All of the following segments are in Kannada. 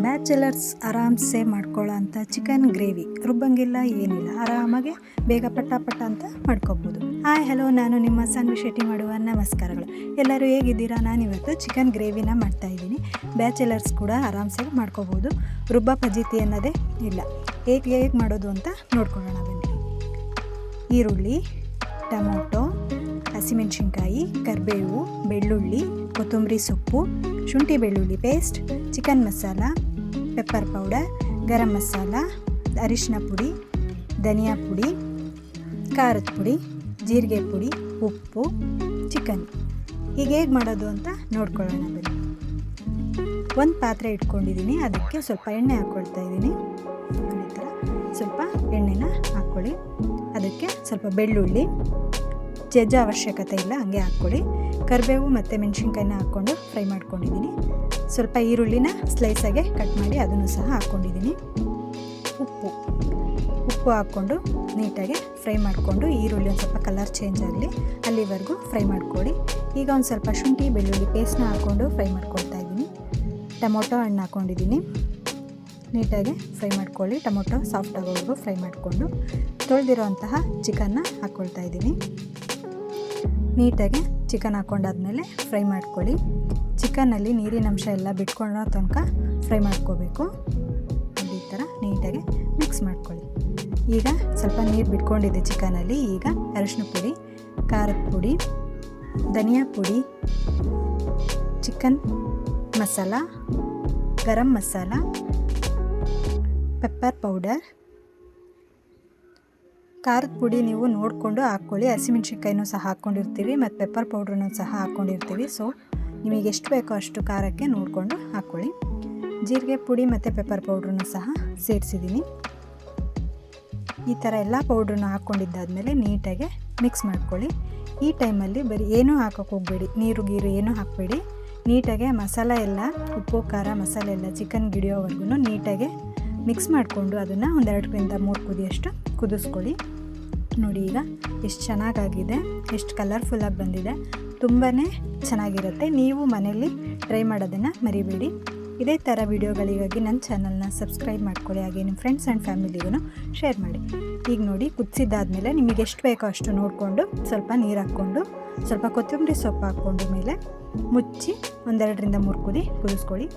ಬ್ಯಾಚುಲರ್ಸ್ ಆರಾಮ್ಸೆ ಮಾಡ್ಕೊಳ್ಳೋ ಅಂಥ ಚಿಕನ್ ಗ್ರೇವಿ ರುಬ್ಬಂಗಿಲ್ಲ ಏನಿಲ್ಲ, ಆರಾಮಾಗಿ ಬೇಗ ಪಟ್ಟ ಅಂತ ಮಾಡ್ಕೋಬೋದು. ಹಾಯ್ ಹಲೋ, ನಾನು ನಿಮ್ಮ ಸಾನ್ವಿ ಶೆಟ್ಟಿ ಮಾಡುವ ನಮಸ್ಕಾರಗಳು. ಎಲ್ಲರೂ ಹೇಗಿದ್ದೀರಾ? ನಾನಿವತ್ತು ಚಿಕನ್ ಗ್ರೇವಿನ ಮಾಡ್ತಾಯಿದ್ದೀನಿ. ಬ್ಯಾಚುಲರ್ಸ್ ಕೂಡ ಆರಾಮ್ಸೆ ಮಾಡ್ಕೋಬೋದು, ರುಬ್ಬ ಪದ್ಧತಿ ಅನ್ನೋದೇ ಇಲ್ಲ. ಹೇಗೆ ಮಾಡೋದು ಅಂತ ನೋಡ್ಕೊಳ್ಳೋಣ ಬನ್ನಿ. ಈರುಳ್ಳಿ, ಟೊಮೊಟೊ, ಹಸಿಮೆಣಸಿನ್ಕಾಯಿ, ಕರಿಬೇವು, ಬೆಳ್ಳುಳ್ಳಿ, ಕೊತ್ತಂಬರಿ ಸೊಪ್ಪು, ಶುಂಠಿ ಬೆಳ್ಳುಳ್ಳಿ paste, chicken masala, pepper powder, garam masala, ಅರಿಶಿನ ಪುಡಿ, ಧನಿಯಾ ಪುಡಿ, ಖಾರದ ಪುಡಿ, ಜೀರಿಗೆ ಪುಡಿ, ಉಪ್ಪು, ಚಿಕನ್. ಈಗ ಹೇಗೆ ಮಾಡೋದು ಅಂತ ನೋಡ್ಕೊಳ್ಳೋಣ ಬನ್ನಿ. ಒಂದು ಪಾತ್ರೆ ಇಟ್ಕೊಂಡಿದ್ದೀನಿ, ಅದಕ್ಕೆ ಸ್ವಲ್ಪ ಎಣ್ಣೆ ಹಾಕ್ಕೊಳ್ತಾ ಇದ್ದೀನಿ. ಈ ಥರ ಸ್ವಲ್ಪ ಎಣ್ಣೆನ ಹಾಕ್ಕೊಳ್ಳಿ. ಅದಕ್ಕೆ ಸ್ವಲ್ಪ ಬೆಳ್ಳುಳ್ಳಿ, ಜಜ್ಜೋ ಅವಶ್ಯಕತೆ ಇಲ್ಲ, ಹಂಗೆ ಹಾಕ್ಕೊಳ್ಳಿ. ಕರಿಬೇವು ಮತ್ತು ಮೆಣಸಿನ್ಕಾಯಿನ ಹಾಕ್ಕೊಂಡು ಫ್ರೈ ಮಾಡ್ಕೊಂಡಿದ್ದೀನಿ. ಸ್ವಲ್ಪ ಈರುಳ್ಳಿನ ಸ್ಲೈಸಾಗೆ ಕಟ್ ಮಾಡಿ ಅದನ್ನು ಸಹ ಹಾಕ್ಕೊಂಡಿದ್ದೀನಿ. ಉಪ್ಪು ಹಾಕ್ಕೊಂಡು ನೀಟಾಗಿ ಫ್ರೈ ಮಾಡಿಕೊಂಡು ಈರುಳ್ಳಿ ಒಂದು ಸ್ವಲ್ಪ ಕಲರ್ ಚೇಂಜ್ ಆಗಲಿ ಅಲ್ಲಿವರೆಗೂ ಫ್ರೈ ಮಾಡ್ಕೊಳ್ಳಿ. ಈಗ ಒಂದು ಸ್ವಲ್ಪ ಶುಂಠಿ ಬೆಳ್ಳುಳ್ಳಿ ಪೇಸ್ಟ್ನ ಹಾಕ್ಕೊಂಡು ಫ್ರೈ ಮಾಡ್ಕೊಳ್ತಾ ಇದ್ದೀನಿ. ಟೊಮೊಟೊ ಹಣ್ಣು ಹಾಕ್ಕೊಂಡಿದ್ದೀನಿ, ನೀಟಾಗಿ ಫ್ರೈ ಮಾಡ್ಕೊಳ್ಳಿ. ಟೊಮೊಟೊ ಸಾಫ್ಟ್ ಆಗೋವರೆಗೂ ಫ್ರೈ ಮಾಡಿಕೊಂಡು ತೊಳೆದಿರೋ ಅಂತಹ ಚಿಕನ್ನ ಹಾಕ್ಕೊಳ್ತಾ ಇದ್ದೀನಿ. ನೀಟಾಗಿ ಚಿಕನ್ ಹಾಕ್ಕೊಂಡಾದ್ಮೇಲೆ ಫ್ರೈ ಮಾಡ್ಕೊಳ್ಳಿ. ಚಿಕನ್ನಲ್ಲಿ ನೀರಿನ ಅಂಶ ಎಲ್ಲ ಬಿಟ್ಕೊಳ್ಳೋ ತನಕ ಫ್ರೈ ಮಾಡ್ಕೋಬೇಕು. ಈ ಥರ ನೀಟಾಗಿ ಮಿಕ್ಸ್ ಮಾಡ್ಕೊಳ್ಳಿ. ಈಗ ಸ್ವಲ್ಪ ನೀರು ಬಿಟ್ಕೊಂಡಿದೆ ಚಿಕನಲ್ಲಿ. ಈಗ ಅರಿಶಿನ ಪುಡಿ, ಖಾರದ ಪುಡಿ, ಧನಿಯಾ ಪುಡಿ, chicken masala, garam masala, pepper powder, ಖಾರದ ಪುಡಿ ನೀವು ನೋಡಿಕೊಂಡು ಹಾಕ್ಕೊಳ್ಳಿ. ಹಸಿಮೆಣ್ಸಿನ್ಕಾಯಿನೂ ಸಹ ಹಾಕ್ಕೊಂಡಿರ್ತೀವಿ ಮತ್ತು ಪೆಪ್ಪರ್ ಪೌಡ್ರನ್ನೂ ಸಹ ಹಾಕ್ಕೊಂಡಿರ್ತೀವಿ. ಸೊ ನಿಮಗೆ ಎಷ್ಟು ಬೇಕೋ ಅಷ್ಟು ಖಾರಕ್ಕೆ ನೋಡಿಕೊಂಡು ಹಾಕ್ಕೊಳ್ಳಿ. ಜೀರಿಗೆ ಪುಡಿ ಮತ್ತು ಪೆಪ್ಪರ್ ಪೌಡ್ರನ್ನೂ ಸಹ ಸೇರಿಸಿದ್ದೀನಿ. ಈ ಥರ ಎಲ್ಲ ಪೌಡ್ರನ್ನ ಹಾಕ್ಕೊಂಡಿದ್ದಾದಮೇಲೆ ನೀಟಾಗಿ ಮಿಕ್ಸ್ ಮಾಡ್ಕೊಳ್ಳಿ. ಈ ಟೈಮಲ್ಲಿ ಬರೀ ಏನೂ ಹಾಕೋಕ್ಕೆ ಹೋಗಬೇಡಿ, ನೀರು ಗೀರು ಏನೂ ಹಾಕಬೇಡಿ. ನೀಟಾಗಿ ಮಸಾಲೆ ಎಲ್ಲ, ಉಪ್ಪು ಖಾರ ಮಸಾಲೆ ಎಲ್ಲ ಚಿಕನ್ ಗಿಡಿಯೋವರೆಗೂ ನೀಟಾಗಿ ಮಿಕ್ಸ್ ಮಾಡಿಕೊಂಡು ಅದನ್ನು ಒಂದು 2-3 ಕುದಿಯಷ್ಟು ಕುದಿಸ್ಕೊಳ್ಳಿ. ನೋಡಿ ಈಗ ಎಷ್ಟು ಚೆನ್ನಾಗಾಗಿದೆ, ಎಷ್ಟು ಕಲರ್ಫುಲ್ಲಾಗಿ ಬಂದಿದೆ. ತುಂಬಾ ಚೆನ್ನಾಗಿರುತ್ತೆ. ನೀವು ಮನೆಯಲ್ಲಿ ಟ್ರೈ ಮಾಡೋದನ್ನು ಮರಿಬೇಡಿ. ಇದೇ ಥರ ವೀಡಿಯೋಗಳಿಗಾಗಿ ನನ್ನ ಚಾನಲ್ನ ಸಬ್ಸ್ಕ್ರೈಬ್ ಮಾಡ್ಕೊಳ್ಳಿ. ಹಾಗೆ ನಿಮ್ಮ ಫ್ರೆಂಡ್ಸ್ ಆ್ಯಂಡ್ ಫ್ಯಾಮಿಲಿಗೂ ಶೇರ್ ಮಾಡಿ. ಈಗ ನೋಡಿ ಕುದಿಸಿದ್ದಾದಮೇಲೆ ನಿಮಗೆ ಎಷ್ಟು ಬೇಕೋ ಅಷ್ಟು ನೋಡಿಕೊಂಡು ಸ್ವಲ್ಪ ನೀರು ಹಾಕ್ಕೊಂಡು ಸ್ವಲ್ಪ ಕೊತ್ತಂಬರಿ ಸೊಪ್ಪು ಹಾಕ್ಕೊಂಡು ಮೇಲೆ ಮುಚ್ಚಿ 1-2-3 ಕುದಿ ಕುದಿಸ್ಕೊಳ್ಳಿ.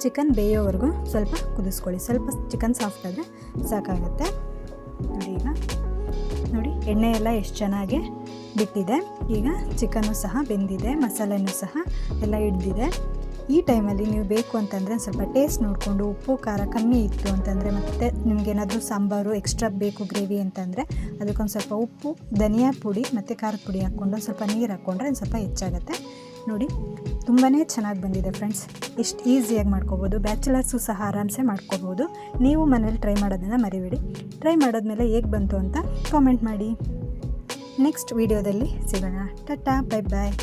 ಚಿಕನ್ ಬೇಯೋವರೆಗೂ ಸ್ವಲ್ಪ ಕುದಿಸ್ಕೊಳ್ಳಿ. ಸ್ವಲ್ಪ ಚಿಕನ್ ಸಾಫ್ಟ್ ಆದರೆ ಸಾಕಾಗುತ್ತೆ. ನೋಡಿ ಈಗ ನೋಡಿ ಎಣ್ಣೆ ಎಲ್ಲ ಎಷ್ಟು ಚೆನ್ನಾಗಿ ಬಿಟ್ಟಿದೆ. ಈಗ ಚಿಕನ್ನು ಸಹ ಬೆಂದಿದೆ, ಮಸಾಲೆನೂ ಸಹ ಎಲ್ಲ ಹಿಡ್ದಿದೆ. ಈ ಟೈಮಲ್ಲಿ ನೀವು ಬೇಕು ಅಂತಂದರೆ ಸ್ವಲ್ಪ ಟೇಸ್ಟ್ ನೋಡಿಕೊಂಡು ಉಪ್ಪು ಖಾರ ಕಮ್ಮಿ ಇತ್ತು ಅಂತಂದರೆ, ಮತ್ತು ನಿಮಗೇನಾದರೂ ಸಾಂಬಾರು ಎಕ್ಸ್ಟ್ರಾ ಬೇಕು ಗ್ರೇವಿ ಅಂತಂದರೆ ಅದಕ್ಕೊಂದು ಸ್ವಲ್ಪ ಉಪ್ಪು, ಧನಿಯಾ ಪುಡಿ ಮತ್ತು ಖಾರದ ಪುಡಿ ಹಾಕ್ಕೊಂಡು ಸ್ವಲ್ಪ ನೀರು ಹಾಕ್ಕೊಂಡ್ರೆ ಒಂದು ಸ್ವಲ್ಪ ಹೆಚ್ಚಾಗುತ್ತೆ. ನೋಡಿ ತುಂಬಾ ಚೆನ್ನಾಗಿ ಬಂದಿದೆ ಫ್ರೆಂಡ್ಸ್. ಎಷ್ಟು ಈಸಿಯಾಗಿ ಮಾಡ್ಕೋಬೋದು. ಬ್ಯಾಚುಲರ್ಸು ಸಹ ಆರಾಮ್ಸೆ ಮಾಡ್ಕೋಬೋದು. ನೀವು ಮನೇಲಿ ಟ್ರೈ ಮಾಡೋದನ್ನು ಮರಿಬೇಡಿ. ಟ್ರೈ ಮಾಡಿದ್ಮೇಲೆ ಹೇಗೆ ಬಂತು ಅಂತ ಕಾಮೆಂಟ್ ಮಾಡಿ. ನೆಕ್ಸ್ಟ್ ವೀಡಿಯೋದಲ್ಲಿ ಸಿಗೋಣ. ಟಾಟಾ, ಬೈ ಬಾಯ್.